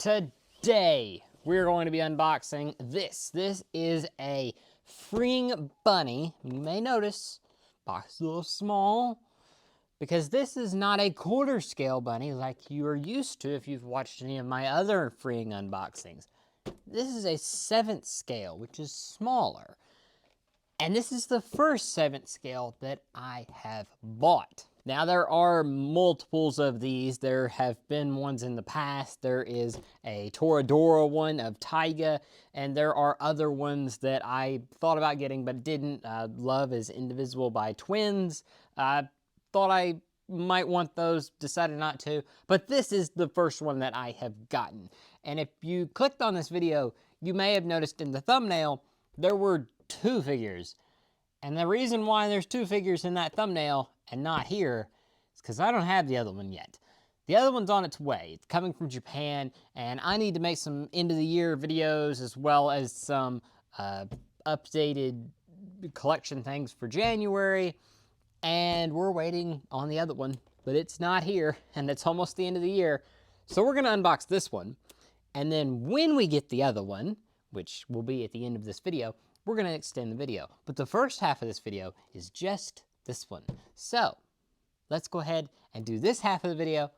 Today, we're going to be unboxing this. This is a freeing bunny. You may notice, box is a little small, because this is not a quarter scale bunny like you are used to if you've watched any of my other freeing unboxings. This is a 7th scale, which is smaller. And this is the first 7th scale that I have bought. Now there are multiples of these. There have been ones in the past. There is a Toradora one of Taiga, and there are other ones that I thought about getting but didn't. Love is Indivisible by Twins. Thought I might want those, decided not to. But this is the first one that I have gotten. And if you clicked on this video, you may have noticed in the thumbnail, there were 2 figures. And the reason why there's 2 figures in that thumbnail and not here is because I don't have the other one yet. The other one's on its way. It's coming from Japan, and I need to make some end of the year videos as well as some updated collection things for January. And we're waiting on the other one, but it's not here, and it's almost the end of the year. So we're gonna unbox this one. And then when we get the other one, which will be at the end of this video, we're gonna extend the video. But the first half of this video is just this one. So let's go ahead and do this half of the video,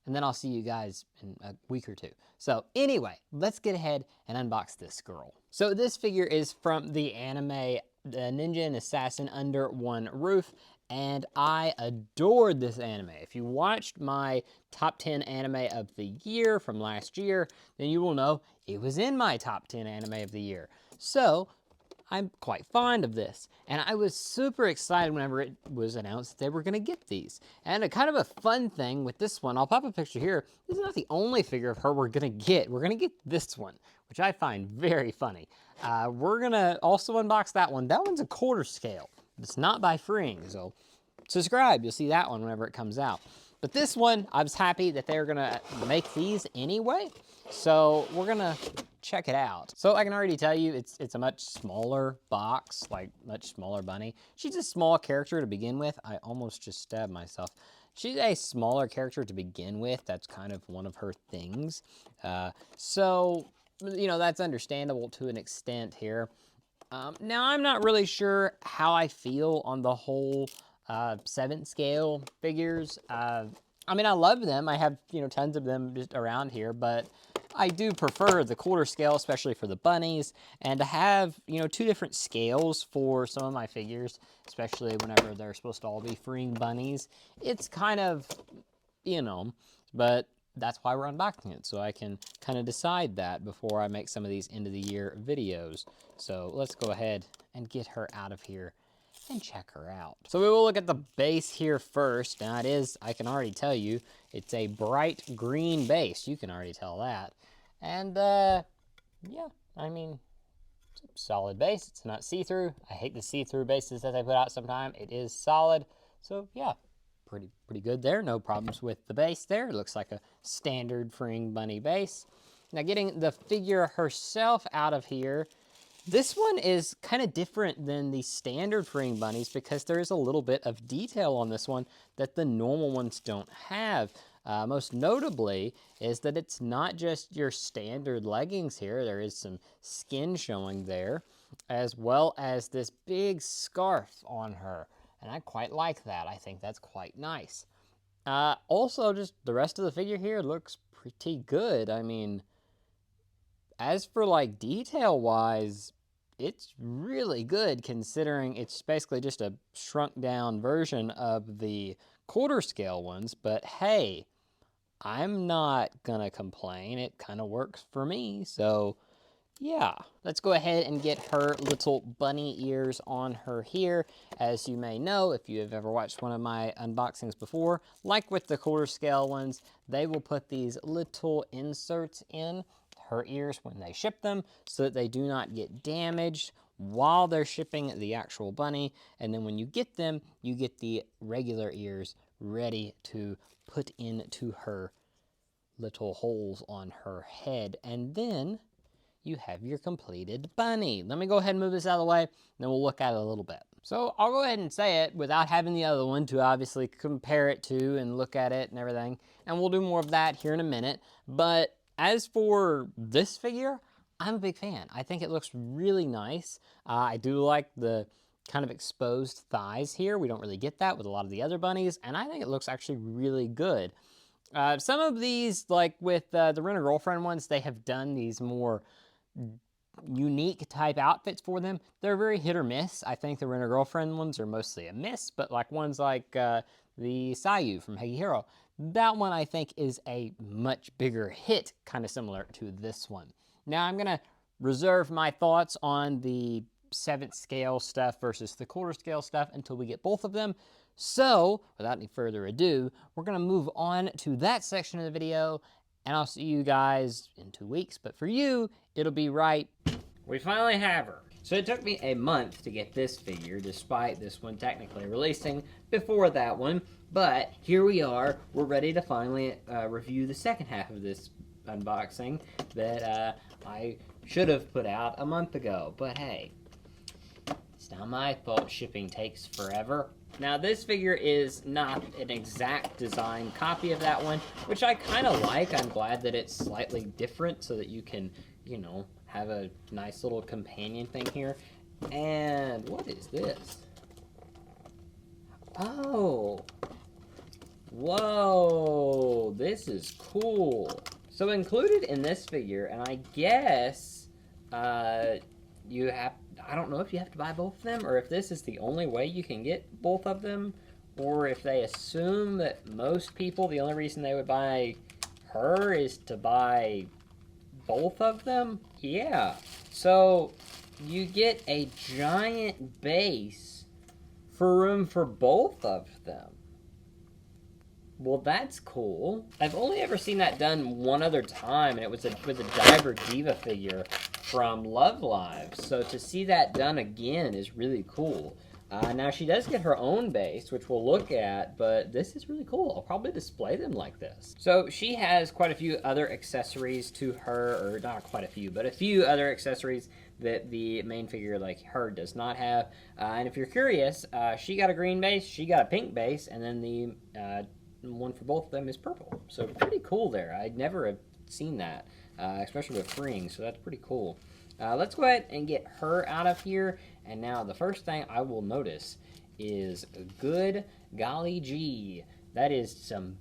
and then I'll see you guys in a week or 2. So anyway, let's get ahead and unbox this girl. So this figure is from the anime Ninja and Assassin Under One Roof, and I adored this anime. If you watched my top 10 anime of the year from last year, then you will know it was in my top 10 anime of the year. So I'm quite fond of this, and I was super excited whenever it was announced that they were gonna get these. And a kind of a fun thing with this one, I'll pop a picture here, this is not the only figure of her we're gonna get. We're gonna get this one, which I find very funny. We're gonna also unbox that one. That one's a quarter scale. It's not by freeing, so subscribe, you'll see that one whenever it comes out. But this one, I was happy that they're gonna make these anyway, so we're gonna check it out. So I can already tell you it's a much smaller box, like much smaller bunny. She's a small character to begin with. I almost just stabbed myself. She's a smaller character to begin with. That's kind of one of her things. So, you know, that's understandable to an extent here. Now I'm not really sure how I feel on the whole 7th scale figures. I mean, I love them. I have, you know, tons of them just around here, but I do prefer the quarter scale, especially for the bunnies, and to have, you know, 2 different scales for some of my figures, especially whenever they're supposed to all be freeing bunnies. It's kind of, you know, but that's why we're unboxing it, so I can kind of decide that before I make some of these end of the year videos. So let's go ahead and get her out of here and check her out. So we will look at the base here first. Now it is, I can already tell you, it's a bright green base. You can already tell that. And yeah, I mean, it's a solid base. It's not see-through. I hate the see-through bases that they put out sometimes. It is solid. So yeah, pretty good there. No problems with the base there. It looks like a standard freeing bunny base. Now getting the figure herself out of here, this one is kind of different than the standard freeing bunnies because there is a little bit of detail on this one that the normal ones don't have. Most notably is that it's not just your standard leggings here. There is some skin showing there, as well as this big scarf on her. And I quite like that. I think that's quite nice. Also, just the rest of the figure here looks pretty good. I mean, as for like detail-wise, it's really good considering it's basically just a shrunk down version of the quarter scale ones, but hey, I'm not gonna complain. It kind of works for me, so yeah. Let's go ahead and get her little bunny ears on her here. As you may know, if you have ever watched one of my unboxings before, like with the quarter scale ones, they will put these little inserts in her ears when they ship them so that they do not get damaged while they're shipping the actual bunny. And then when you get them, you get the regular ears ready to put into her little holes on her head. And then you have your completed bunny. Let me go ahead and move this out of the way, and then we'll look at it a little bit. So I'll go ahead and say it without having the other one to obviously compare it to and look at it and everything. And we'll do more of that here in a minute. But As for this figure, I'm a big fan. I think it looks really nice. I do like the kind of exposed thighs here. We don't really get that with a lot of the other bunnies, and I think it looks actually really good. Some of these, like with the Rent-A-Girlfriend ones, they have done these more unique type outfits for them. They're very hit or miss. I think the Rent-A-Girlfriend ones are mostly a miss, but like ones like the Sayu from Hegi Hero, that one I think is a much bigger hit, kind of similar to this one. Now I'm gonna reserve my thoughts on the 7th scale stuff versus the quarter scale stuff until we get both of them. So, without any further ado, we're gonna move on to that section of the video, and I'll see you guys in 2 weeks. But for you, it'll be right. We finally have her. So it took me a month to get this figure, despite this one technically releasing before that one. But here we are. We're ready to finally review the second half of this unboxing that I should have put out a month ago. But hey, it's not my fault shipping takes forever. Now this figure is not an exact design copy of that one, which I kind of like. I'm glad that it's slightly different so that you can, you know, have a nice little companion thing here. And what is this? Oh, whoa, this is cool. So included in this figure, and I guess you have, I don't know if you have to buy both of them, or if this is the only way you can get both of them, or if they assume that most people, the only reason they would buy her is to buy both of them? Yeah. So you get a giant base for room for both of them. Well, that's cool. I've only ever seen that done one other time, and it was with a Diver Diva figure from Love Live. So to see that done again is really cool. Now she does get her own base, which we'll look at, but this is really cool. I'll probably display them like this. So she has quite a few other accessories to her, or not quite a few, but a few other accessories that the main figure like her does not have. And if you're curious, she got a green base, she got a pink base, and then the one for both of them is purple. So pretty cool there. I'd never have seen that, especially with freeing, so that's pretty cool. Let's go ahead and get her out of here. And now the first thing I will notice is good golly gee. That is some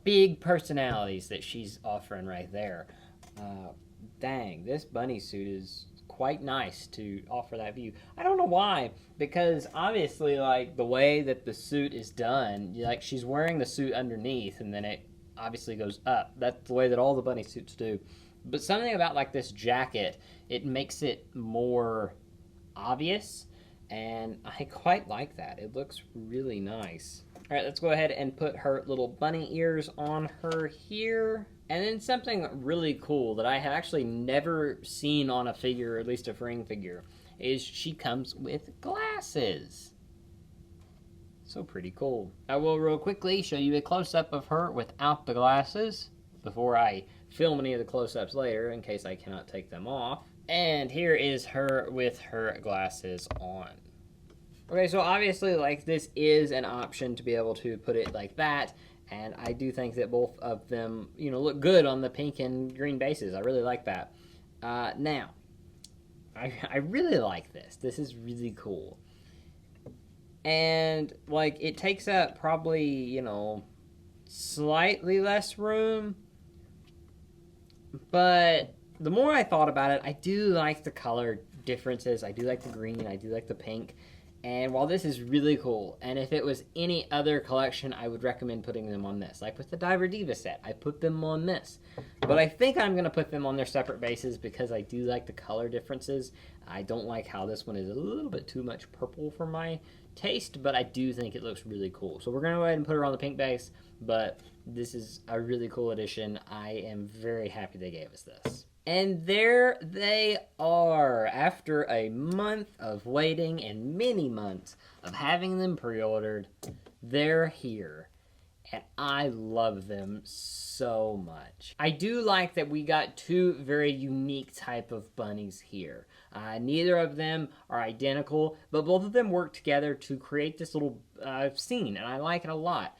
big personalities that she's offering right there. Dang, this bunny suit is quite nice to offer that view. I don't know why, because obviously like the way that the suit is done, like she's wearing the suit underneath and then it obviously goes up. That's the way that all the bunny suits do. But something about like this jacket, it makes it more obvious, and I quite like that. It looks really nice. All right, let's go ahead and put her little bunny ears on her here. And then something really cool that I have actually never seen on a figure, or at least a freeing figure, is she comes with glasses. So pretty cool. I will real quickly show you a close-up of her without the glasses before I film any of the close-ups later in case I cannot take them off. And here is her with her glasses on. Okay, so obviously like this is an option to be able to put it like that, and I do think that both of them, you know, look good on the pink and green bases. I really like that. Now, I really like this. This is really cool. And like it takes up probably, you know, slightly less room, but the more I thought about it, I do like the color differences. I do like the green, I do like the pink. And while this is really cool, and if it was any other collection, I would recommend putting them on this. Like with the Diver Diva set, I put them on this. But I think I'm going to put them on their separate bases because I do like the color differences. I don't like how this one is a little bit too much purple for my taste, but I do think it looks really cool. So we're going to go ahead and put her on the pink base, but this is a really cool addition. I am very happy they gave us this. And there they are. After a month of waiting and many months of having them pre-ordered, they're here. And I love them so much. I do like that we got two very unique type of bunnies here. Neither of them are identical, but both of them work together to create this little scene, and I like it a lot.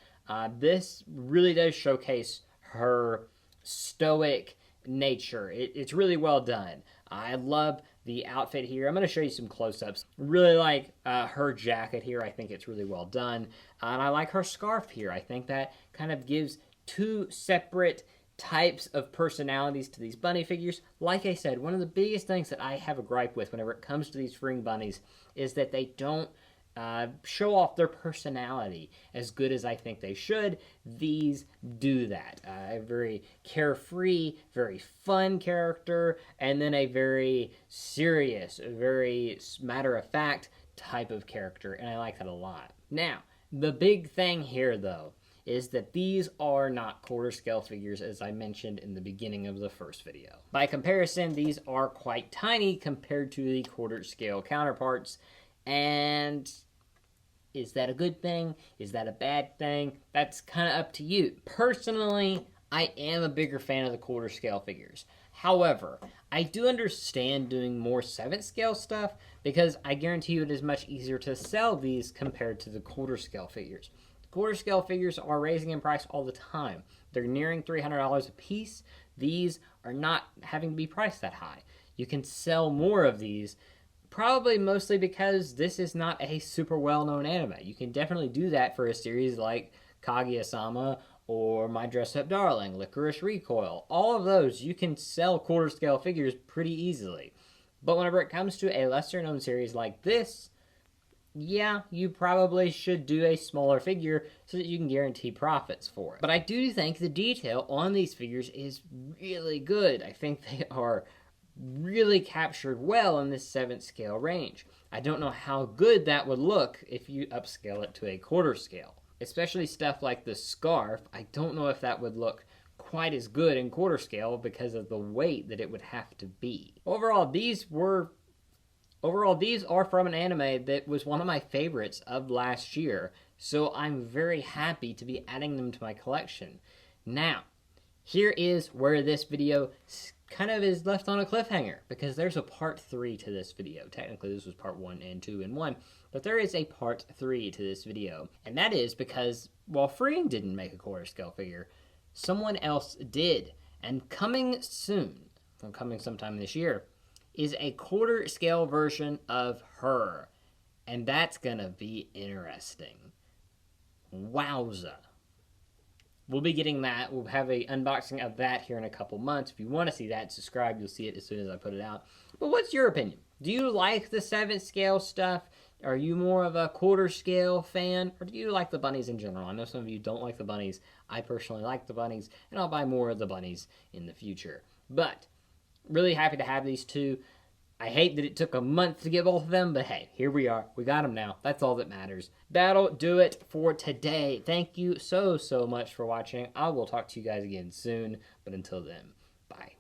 This really does showcase her stoic nature. It's really well done. I love the outfit here. I'm going to show you some close-ups. Really like her jacket here. I think it's really well done. And I like her scarf here. I think that kind of gives two separate types of personalities to these bunny figures. Like I said, one of the biggest things that I have a gripe with whenever it comes to these freeing bunnies is that they don't show off their personality as good as I think they should. These do that. A very carefree, very fun character, and then a very serious, very matter-of-fact type of character, and I like that a lot. Now, the big thing here, though, is that these are not quarter scale figures, as I mentioned in the beginning of the first video. By comparison, these are quite tiny compared to the quarter scale counterparts, and is that a good thing? Is that a bad thing? That's kind of up to you. Personally, I am a bigger fan of the quarter scale figures. However, I do understand doing more 7th scale stuff because I guarantee you it is much easier to sell these compared to the quarter scale figures. Quarter scale figures are raising in price all the time. They're nearing $300 a piece. These are not having to be priced that high. You can sell more of these, probably mostly because this is not a super well-known anime. You can definitely do that for a series like Kaguya-sama or My Dress-Up Darling, Licorice Recoil. All of those, you can sell quarter scale figures pretty easily. But whenever it comes to a lesser-known series like this, yeah, you probably should do a smaller figure so that you can guarantee profits for it. But I do think the detail on these figures is really good. I think they are really captured well in this 7th scale range. I don't know how good that would look if you upscale it to a quarter scale. Especially stuff like the scarf, I don't know if that would look quite as good in quarter scale because of the weight that it would have to be. Overall, these are from an anime that was one of my favorites of last year, so I'm very happy to be adding them to my collection. Now, here is where this video kind of is left on a cliffhanger, because there's a part 3 to this video. Technically, this was part 1 and 2 in 1, but there is a part 3 to this video, and that is because, while Freeing didn't make a quarter scale figure, someone else did, and coming soon, coming sometime this year, is a quarter scale version of her, and that's gonna be interesting. Wowza. We'll be getting that. We'll have an unboxing of that here in a couple months. If you want to see that, subscribe. You'll see it as soon as I put it out. But what's your opinion? Do you like the 7th scale stuff? Are you more of a quarter scale fan? Or do you like the bunnies in general? I know some of you don't like the bunnies. I personally like the bunnies, and I'll buy more of the bunnies in the future. But really happy to have these two. I hate that it took a month to get both of them, but hey, here we are. We got them now. That's all that matters. That'll do it for today. Thank you so much for watching. I will talk to you guys again soon, but until then, bye.